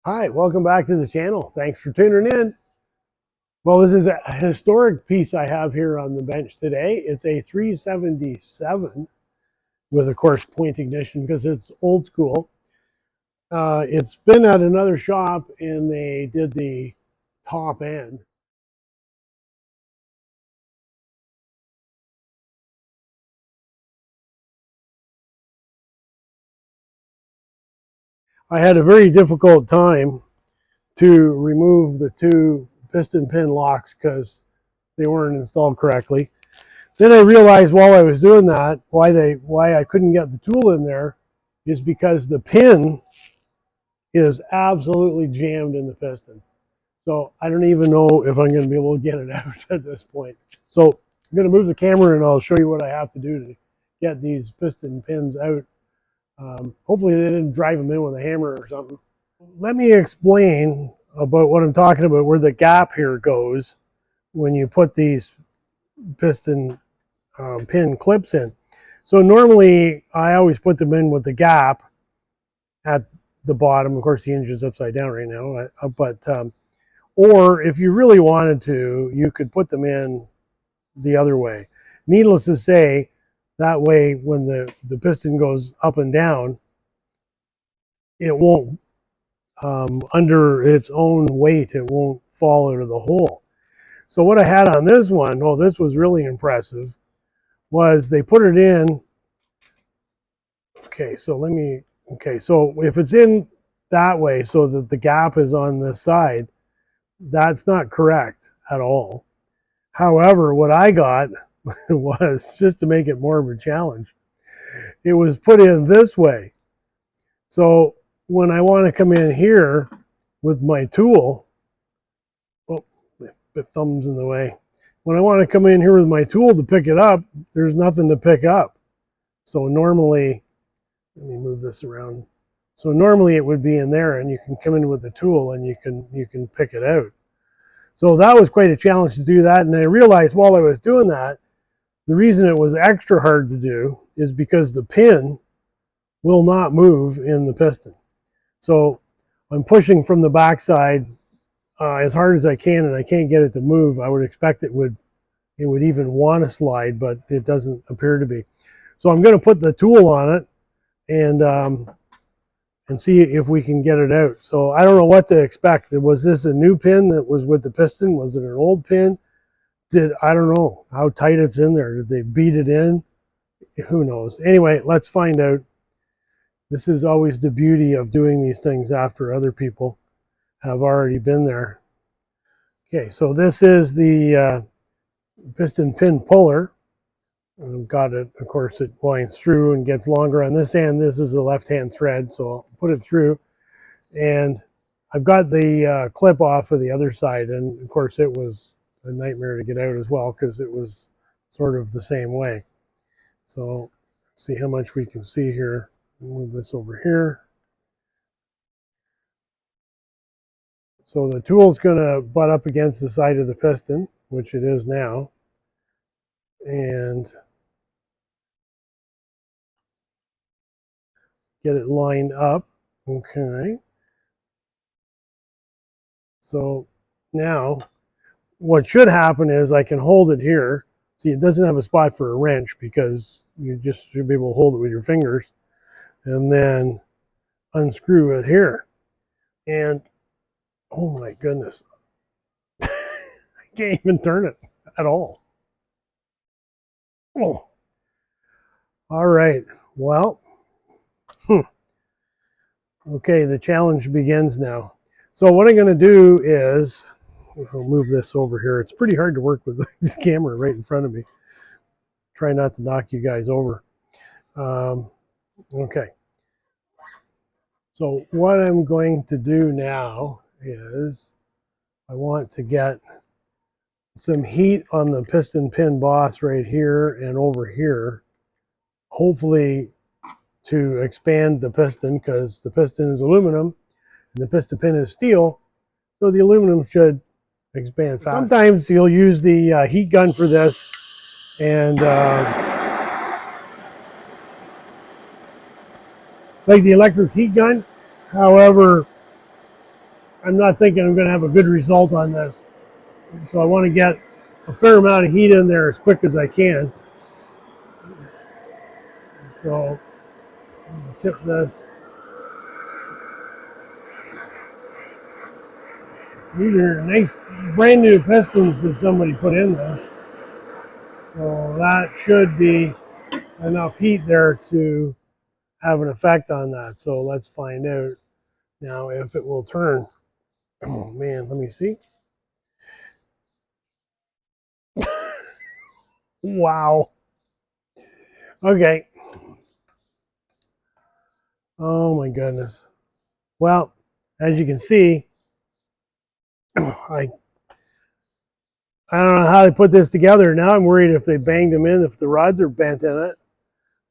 Hi, welcome back to the channel. Thanks for tuning in. Well, this is a historic piece I have here on the bench today. It's a 377 with, of course, point ignition because it's old school. It's been at another shop and they did the top end. I had a very difficult time to remove the two piston pin locks because they weren't installed correctly. Then I realized while I was doing that, why I couldn't get the tool in there is because the pin is absolutely jammed in the piston. So I don't even know if I'm going to be able to get it out at this point. So I'm going to move the camera and I'll show you what I have to do to get these piston pins out. Hopefully they didn't drive them in with a hammer or something. Let me explain about what I'm talking about, where the gap here goes when you put these piston pin clips in. So normally I always put them in with the gap at the bottom. Of course the engine's upside down right now, or if you really wanted to, you could put them in the other way. Needless to say, that way when the piston goes up and down, it won't, under its own weight, it won't fall out of the hole. So what I had on this one, oh, this was really impressive, was they put it in. Okay, so so if it's in that way so that the gap is on this side, that's not correct at all. However, what I got was, just to make it more of a challenge, it was put in this way. So when I want to come in here with my tool, oh, the thumb's in the way. When I want to come in here with my tool to pick it up, there's nothing to pick up. So normally, let me move this around. So normally it would be in there and you can come in with the tool and you can pick it out. So that was quite a challenge to do that. And I realized while I was doing that, the reason it was extra hard to do is because the pin will not move in the piston. So I'm pushing from the backside as hard as I can and I can't get it to move. I would expect it would even want to slide, but it doesn't appear to be. So I'm going to put the tool on it and see if we can get it out. So I don't know what to expect. Was this a new pin that was with the piston? Was it an old pin? I don't know how tight it's in there. Did they beat it in? Who knows? Anyway, let's find out. This is always the beauty of doing these things after other people have already been there. Okay, so this is the piston pin puller. I've got it, of course, it winds through and gets longer on this end. This is the left-hand thread, so I'll put it through. And I've got the clip off of the other side, and of course it was a nightmare to get out as well because it was sort of the same way. So let's see how much we can see here. Move this over here. So the tool's going to butt up against the side of the piston, which it is now. And get it lined up. Okay. So now what should happen is I can hold it here. See, it doesn't have a spot for a wrench because you just should be able to hold it with your fingers and then unscrew it here. And oh my goodness, I can't even turn it at all. Oh, all right. Well, okay, the challenge begins now. So what I'm going to do is, I'll move this over here. It's pretty hard to work with this camera right in front of me. Try not to knock you guys over. Okay. So what I'm going to do now is I want to get some heat on the piston pin boss right here and over here, hopefully to expand the piston, because the piston is aluminum and the piston pin is steel, so the aluminum should expand fast. Sometimes you'll use the heat gun for this, and like the electric heat gun. However, I'm not thinking I'm going to have a good result on this. So I want to get a fair amount of heat in there as quick as I can. So I'll tip this. These are nice brand new pistons that somebody put in this. So that should be enough heat there to have an effect on that. So let's find out now if it will turn. Oh man, let me see. Wow. Okay. Oh my goodness. Well, as you can see, I don't know how they put this together. Now I'm worried if they banged them in, if the rods are bent in it.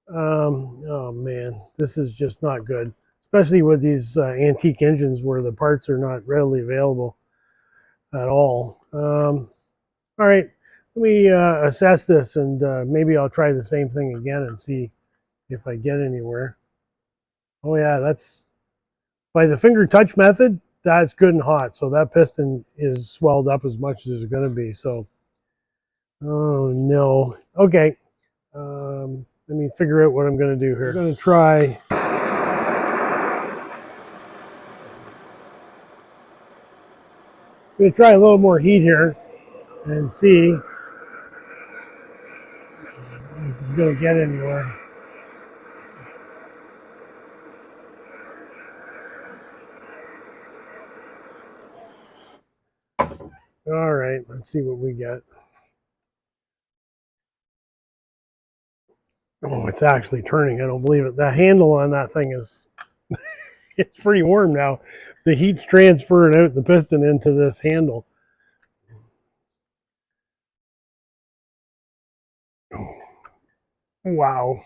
Oh man, this is just not good, especially with these antique engines where the parts are not readily available at all. All right, let me assess this, and maybe I'll try the same thing again and see if I get anywhere. Oh yeah, that's by the finger touch method. That's good and hot, so that piston is swelled up as much as it's going to be. So, oh no. Okay, let me figure out what I'm going to do here. I'm going to try. I'm going to try a little more heat here and see if I'm going to get anywhere. All right, let's see what we get. Oh, it's actually turning. I don't believe it. The handle on that thing is, it's pretty warm now. The heat's transferring out the piston into this handle. Wow.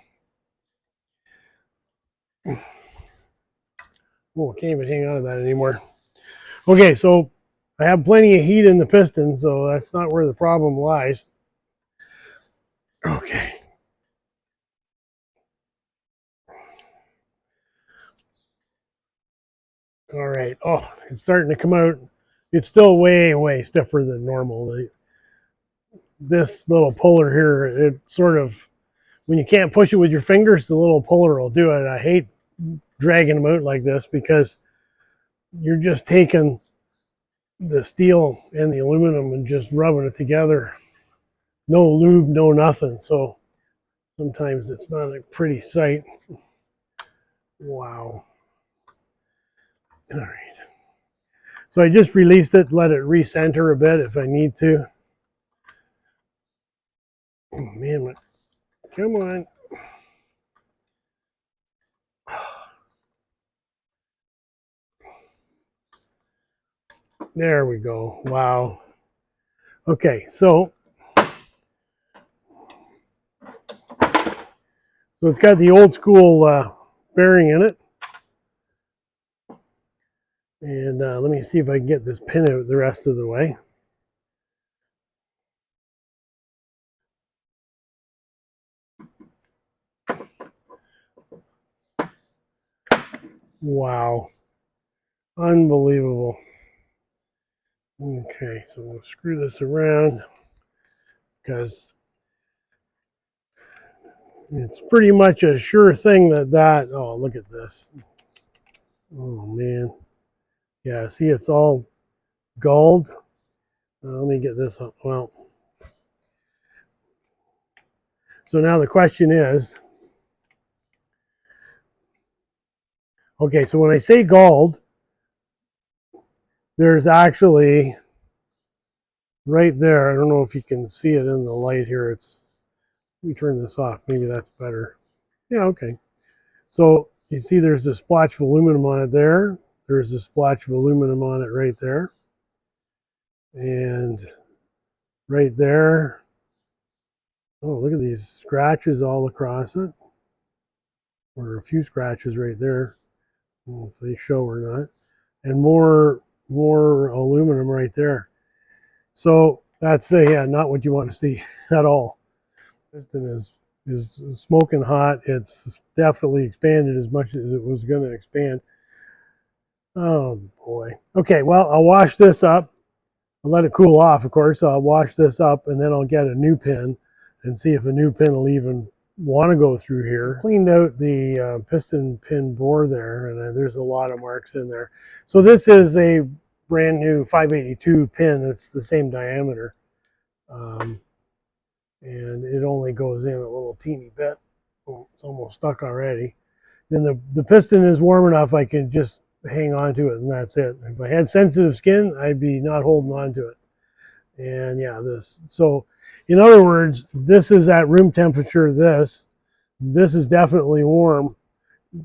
Oh, I can't even hang on to that anymore. Okay, so I have plenty of heat in the piston, so that's not where the problem lies. Okay. All right. Oh, it's starting to come out. It's still way, way stiffer than normal. This little puller here, it sort of, when you can't push it with your fingers, the little puller will do it. I hate dragging them out like this because you're just taking the steel and the aluminum and just rubbing it together. No lube, no nothing. So sometimes it's not a pretty sight. Wow. All right. So I just released it, let it recenter a bit if I need to. Oh man, come on. There we go. Wow. Okay, so it's got the old school bearing in it. And let me see if I can get this pin out the rest of the way. Wow. Unbelievable. Okay, so we'll screw this around because it's pretty much a sure thing that, oh, look at this. Oh, man. Yeah, see, it's all gold. Let me get this up. Well, so now the question is, okay, so when I say gold, there's actually right there, I don't know if you can see it in the light here. Let me turn this off. Maybe that's better. Yeah, okay. So you see there's a splotch of aluminum on it there. There's a splotch of aluminum on it right there. And right there. Oh, look at these scratches all across it. Or a few scratches right there. I don't know if they show or not. And more aluminum right there. So that's yeah, not what you want to see at all. Piston is smoking hot. It's definitely expanded as much as it was going to expand. Oh boy. Okay, well, I'll wash this up. I'll let it cool off, of course. I'll wash this up and then I'll get a new pin and see if a new pin will even want to go through here. Cleaned out the piston pin bore there, and there's a lot of marks in there. So this is a brand new 582 pin. It's the same diameter. And it only goes in a little teeny bit. Oh, it's almost stuck already. Then the piston is warm enough I can just hang on to it and that's it. If I had sensitive skin, I'd be not holding on to it. And yeah, so in other words, this is at room temperature. This is definitely warm.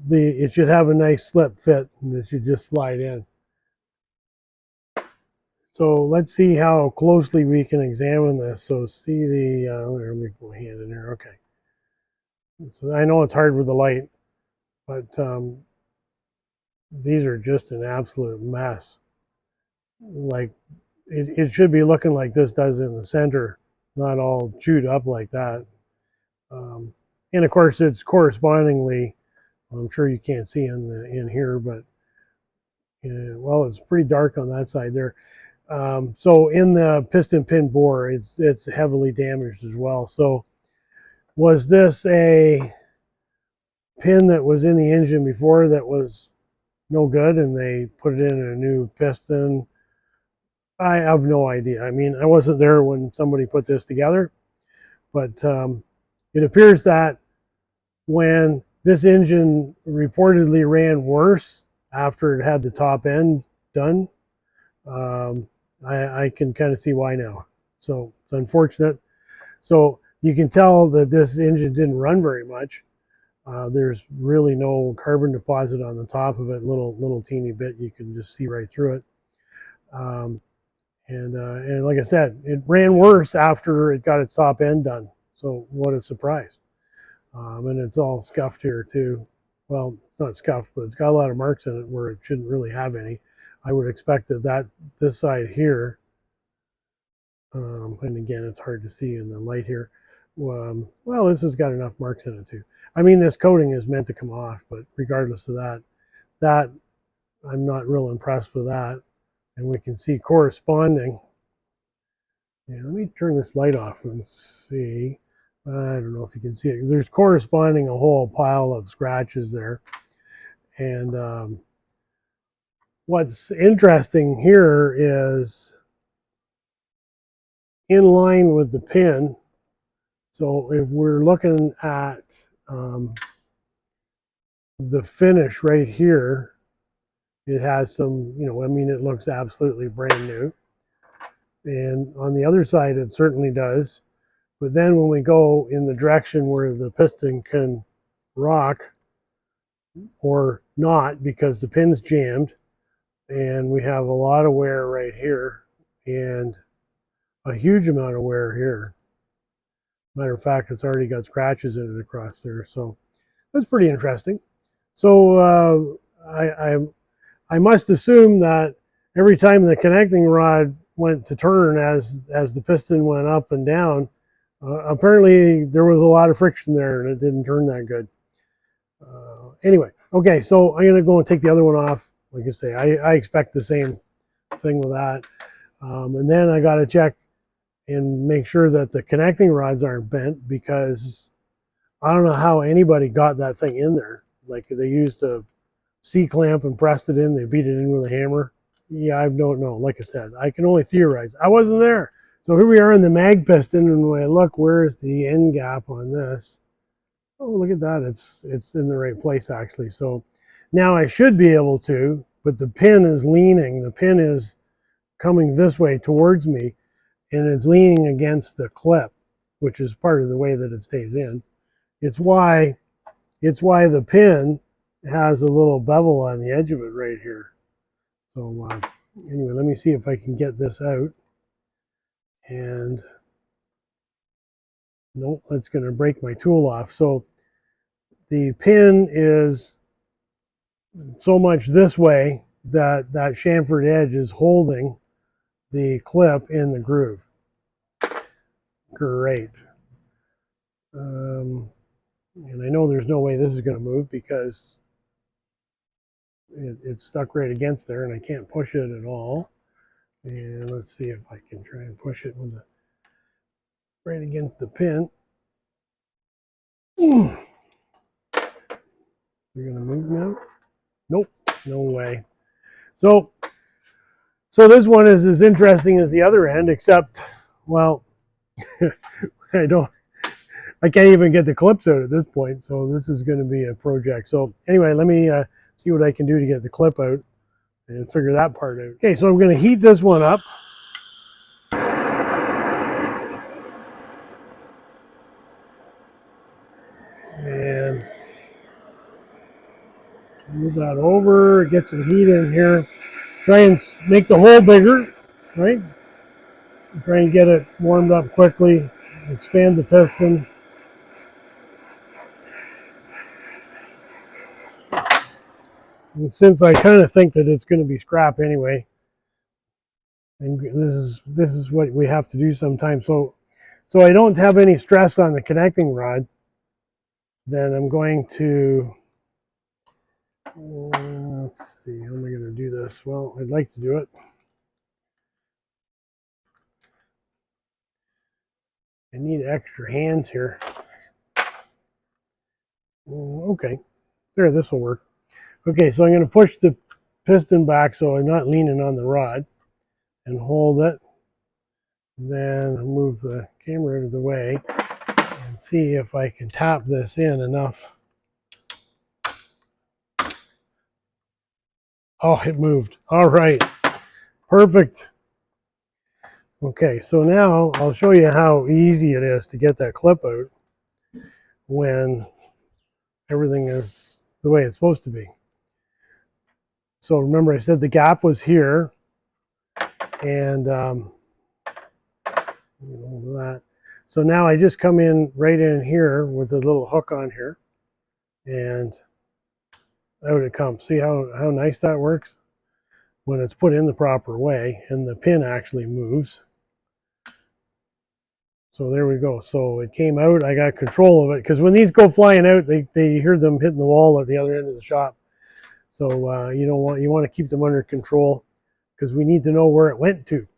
It should have a nice slip fit and it should just slide in. So let's see how closely we can examine this. So see let me put my hand in there. Okay. So I know it's hard with the light, but these are just an absolute mess. Like it should be looking like this does in the center, not all chewed up like that. And of course, it's correspondingly. I'm sure you can't see in here, but well, it's pretty dark on that side there. So in the piston pin bore, it's heavily damaged as well. So was this a pin that was in the engine before that was no good and they put it in a new piston? I have no idea. I mean, I wasn't there when somebody put this together, but it appears that when this engine reportedly ran worse after it had the top end done, I can kind of see why now. So it's unfortunate. So you can tell that this engine didn't run very much. There's really no carbon deposit on the top of it, little teeny bit. You can just see right through it. And like I said, it ran worse after it got its top end done. So what a surprise. And it's all scuffed here too. Well, it's not scuffed, but it's got a lot of marks in it where it shouldn't really have any. I would expect that this side here, and again, it's hard to see in the light here. Well, this has got enough marks in it too. I mean, this coating is meant to come off, but regardless of that I'm not real impressed with that. And we can see corresponding. Yeah, let me turn this light off and see. I don't know if you can see it. There's corresponding a whole pile of scratches there. And what's interesting here is in line with the pin. So if we're looking at the finish right here, it has some, I mean, it looks absolutely brand new. And on the other side, it certainly does. But then when we go in the direction where the piston can rock or not because the pin's jammed, and we have a lot of wear right here and a huge amount of wear here. Matter of fact, it's already got scratches in it across there. So that's pretty interesting. So I must assume that every time the connecting rod went to turn as the piston went up and down, apparently there was a lot of friction there and it didn't turn that good. Anyway, okay, so I'm going to go and take the other one off. Like I say, I expect the same thing with that. And then I got to check and make sure that the connecting rods aren't bent, because I don't know how anybody got that thing in there. Like they used a C-clamp and pressed it in. They beat it in with a hammer. Yeah, I don't know. Like I said, I can only theorize. I wasn't there. So here we are in the mag piston, and when I look, where's the end gap on this? Oh, look at that. It's in the right place, actually. So now I should be able to, but the pin is leaning. The pin is coming this way towards me, and it's leaning against the clip, which is part of the way that it stays in. It's why the pin has a little bevel on the edge of it right here. So anyway, let me see if I can get this out. And nope, it's going to break my tool off. So the pin is so much this way that chamfered edge is holding the clip in the groove. Great. And I know there's no way this is going to move because it's stuck right against there and I can't push it at all. And let's see if I can try and push it with the right against the pin. You're gonna move now? Nope, no way. So this one is as interesting as the other end, except, well, I can't even get the clips out at this point, so this is going to be a project. So anyway, let me see what I can do to get the clip out and figure that part out. Okay, so I'm going to heat this one up. And move that over, get some heat in here. Try and make the hole bigger, right? Try and get it warmed up quickly. Expand the piston. And since I kind of think that it's going to be scrap anyway, and this is what we have to do sometimes. So I don't have any stress on the connecting rod. Then I'm going to, let's see, how am I going to do this? Well, I'd like to do it. I need extra hands here. Okay, there, this will work. Okay, so I'm going to push the piston back so I'm not leaning on the rod and hold it. Then move the camera out of the way and see if I can tap this in enough. Oh, it moved. All right, perfect. Okay, so now I'll show you how easy it is to get that clip out when everything is the way it's supposed to be. So remember I said the gap was here, and that. So now I just come in right in here with the little hook on here, and out it comes. See how nice that works when it's put in the proper way, and the pin actually moves. So there we go. So it came out. I got control of it, because when these go flying out, they hear them hitting the wall at the other end of the shop. So you want to keep them under control, because we need to know where it went to.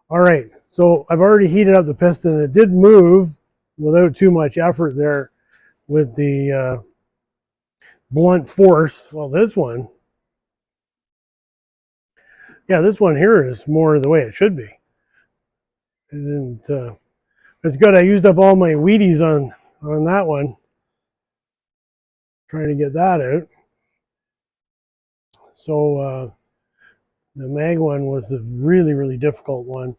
All right, so I've already heated up the piston. It did move without too much effort there with the blunt force. Well, this one, yeah, this one here is more the way it should be. It didn't, it's good. I used up all my Wheaties on that one, trying to get that out. So the mag one was the really, really difficult one.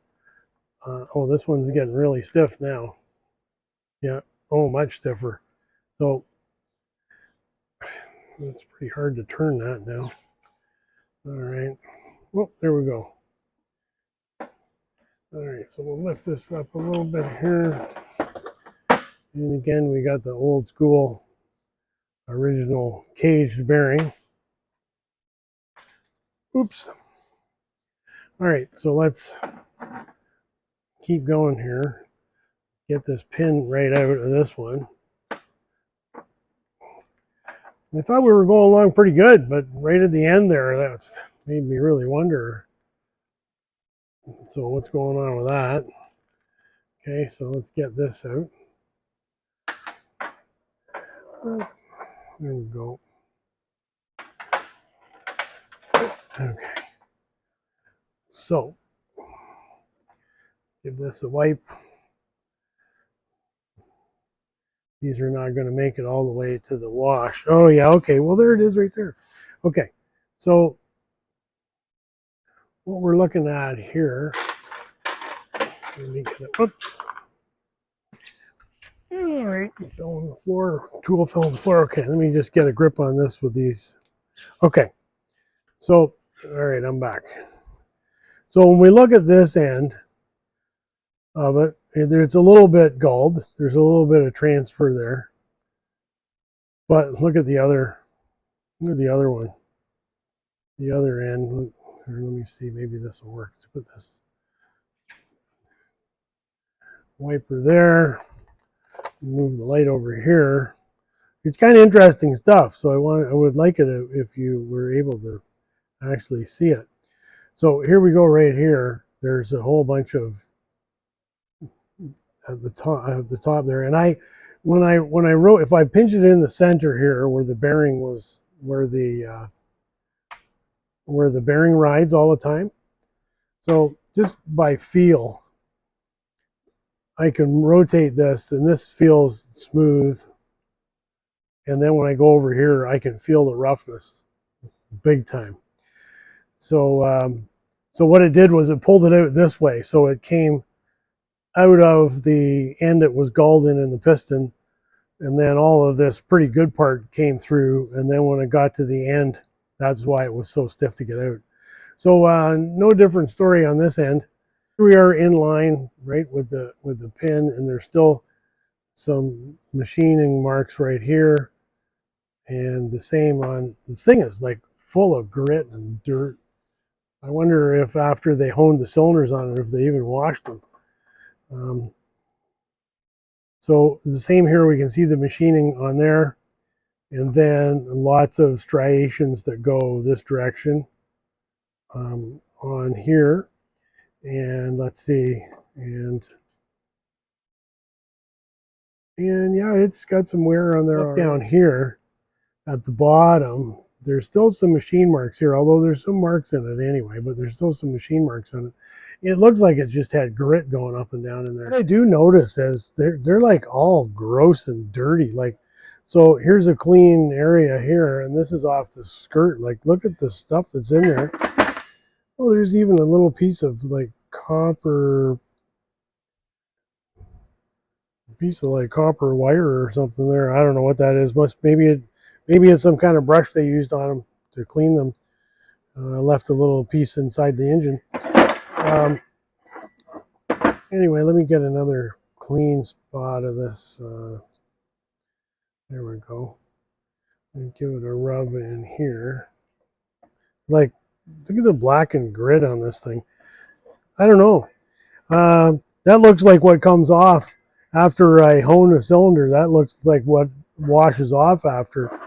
Oh, this one's getting really stiff now. Yeah, oh, much stiffer. So it's pretty hard to turn that now. All right. Oh, there we go. All right, so we'll lift this up a little bit here. And again, we got the old school original caged bearing. Oops. All right, so let's keep going here. Get this pin right out of this one. I thought we were going along pretty good, but right at the end there, that made me really wonder. So what's going on with that? Okay, so let's get this out. There we go. Okay. So give this a wipe. These are not going to make it all the way to the wash. Oh yeah, okay, well there it is right there. Okay, so what we're looking at here, oops. All right, fell on the floor, tool fell on the floor. Okay, let me just get a grip on this with these. Okay, so, all right, I'm back. So when we look at this end of it, it's a little bit gulled. There's a little bit of transfer there. But look at the other one. The other end. Let me see, maybe this will work. Let's put this wiper there. Move the light over here. it's kind of interesting stuff. So I would like it if you were able to actually see it. So here we go right here. There's a whole bunch of at the top there. And when I wrote, if I pinch it in the center here where the bearing was, where the bearing rides all the time. So just by feel, I can rotate this and this feels smooth. And then when I go over here, I can feel the roughness big time. So, so what it did was it pulled it out this way. So it came out of the end it was galled in the piston. And then all of this pretty good part came through. And then when it got to the end, that's why it was so stiff to get out. So no different story on this end. Here we are in line, right, with the pin, and there's still some machining marks right here. And the same on, this thing is like full of grit and dirt. I wonder if after they honed the cylinders on it, if they even washed them. So the same here, we can see the machining on there, and then lots of striations that go this direction on here. And let's see, and yeah, it's got some wear on there. Look down here at the bottom, there's still some machine marks here, although there's some marks in it anyway, but there's still some machine marks on it. It looks like it's just had grit going up and down in there. What I do notice is they're like all gross and dirty. Like, so here's a clean area here, and this is off the skirt. Like, look at the stuff that's in there. Oh, there's even a little piece of like copper wire or something there. I don't know what that is. Maybe it's some kind of brush they used on them to clean them. I left a little piece inside the engine. Anyway, let me get another clean spot of this. There we go. And give it a rub in here. Like, look at the black and grit on this thing. I don't know. That looks like what comes off after I hone a cylinder. That looks like what washes off after.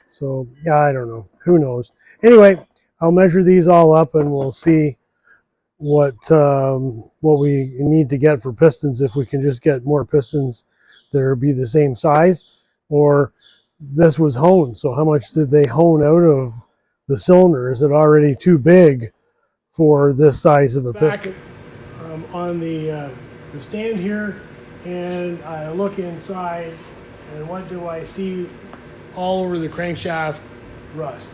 So yeah, I don't know. Who knows? Anyway, I'll measure these all up and we'll see what we need to get for pistons, if we can just get more pistons that will be the same size, or this was honed. So how much did they hone out of the cylinder? Is it already too big for this size of a piston? On the stand here, and I look inside, and what do I see all over the crankshaft? Rust.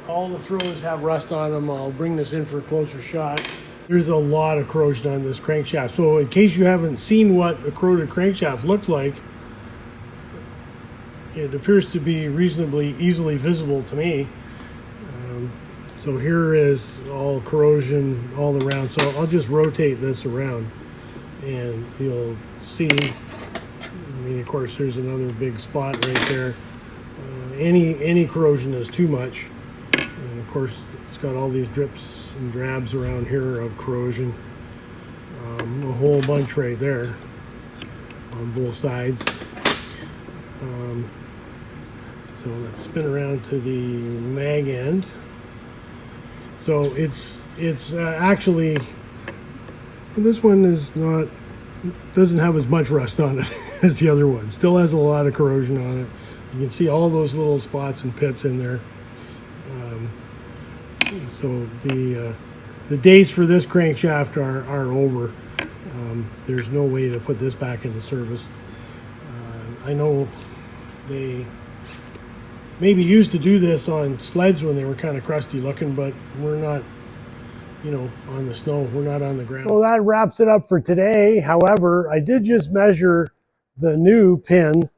All the throws have rust on them. I'll bring this in for a closer shot. There's a lot of corrosion on this crankshaft. So in case you haven't seen what a corroded crankshaft looks like, it appears to be reasonably easily visible to me. So here is all corrosion all around. So I'll just rotate this around and you'll see. I mean, of course, there's another big spot right there. Any corrosion is too much. And of course, it's got all these drips and drabs around here of corrosion. A whole bunch right there on both sides. So let's spin around to the mag end. So it's actually, this one doesn't have as much rust on it as the other one. Still has a lot of corrosion on it. You can see all those little spots and pits in there. So the days for this crankshaft are over. There's no way to put this back into service. I know they maybe used to do this on sleds when they were kind of crusty looking, but we're not, on the snow. We're not on the ground. Well, that wraps it up for today. However, I did just measure the new pin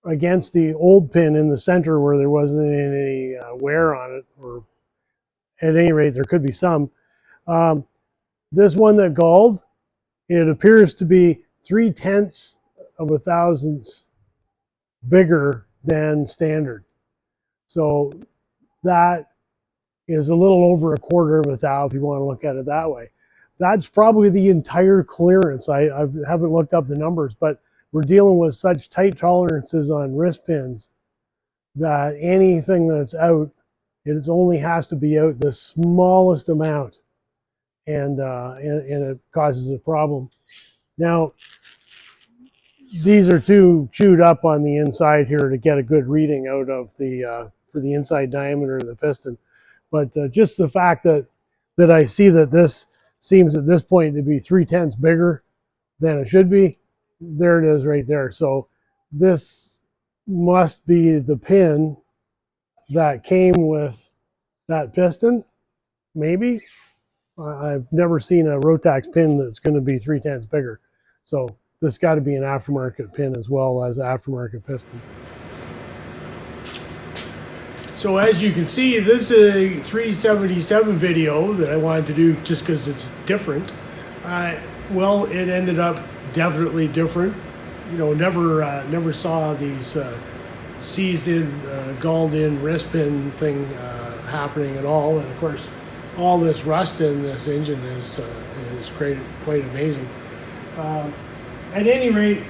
against the old pin in the center where there wasn't any wear on it, or at any rate, there could be some. This one that galled, it appears to be 0.3 of a thousandths bigger than standard. So that is a little over 1/4 of a thou, if you want to look at it that way. That's probably the entire clearance. I haven't looked up the numbers, but we're dealing with such tight tolerances on wrist pins that anything that's out, it only has to be out the smallest amount, and it causes a problem. Now, these are too chewed up on the inside here to get a good reading out of the for the inside diameter of the piston. But just the fact that I see that this seems at this point to be 3/10 bigger than it should be, there it is right there. So this must be the pin that came with that piston, maybe. I've never seen a Rotax pin that's going to be 3/10 bigger. So this got to be an aftermarket pin as well as an aftermarket piston. So as you can see, this is a 377 video that I wanted to do just because it's different. Well, it ended up definitely different. You know, never saw these seized in, galled in wrist pin thing happening at all. And of course, all this rust in this engine is quite amazing. At any rate,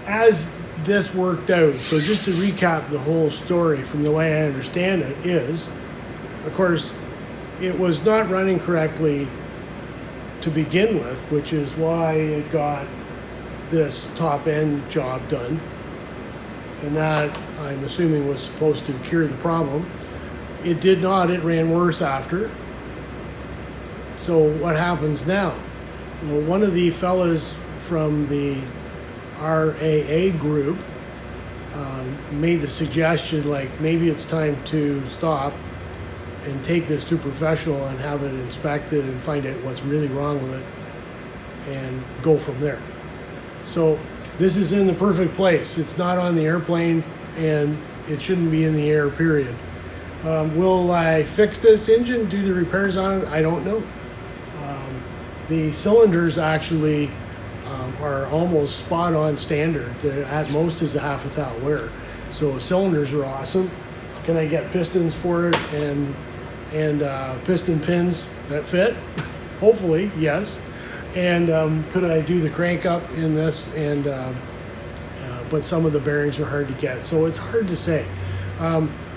as this worked out, so just to recap the whole story from the way I understand it is, of course, it was not running correctly to begin with, which is why it got this top end job done. And that, I'm assuming, was supposed to cure the problem. It did not, it ran worse after. So what happens now? Well, one of the fellas from the RAA group made the suggestion, like, maybe it's time to stop and take this to a professional and have it inspected and find out what's really wrong with it and go from there. So this is in the perfect place. It's not on the airplane and it shouldn't be in the air, period. Will I fix this engine, do the repairs on it? I don't know. The cylinders actually are almost spot on standard. They're, at most, is a half a thou wear. So cylinders are awesome. Can I get pistons for it and piston pins that fit? Hopefully, yes. And could I do the crank up in this? And but some of the bearings are hard to get, so it's hard to say.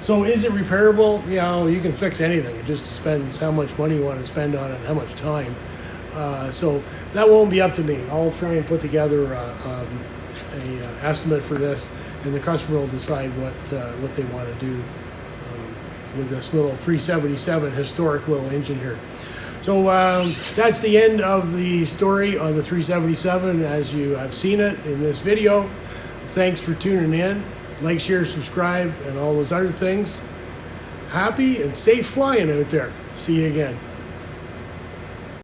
So is it repairable? Yeah, well, you can fix anything. It just depends how much money you want to spend on it and how much time. So that won't be up to me. I'll try and put together a estimate for this, and the customer will decide what they want to do with this little 377 historic little engine here. So that's the end of the story on the 377 as you have seen it in this video. Thanks for tuning in. Like, share, subscribe, and all those other things. Happy and safe flying out there. See you again.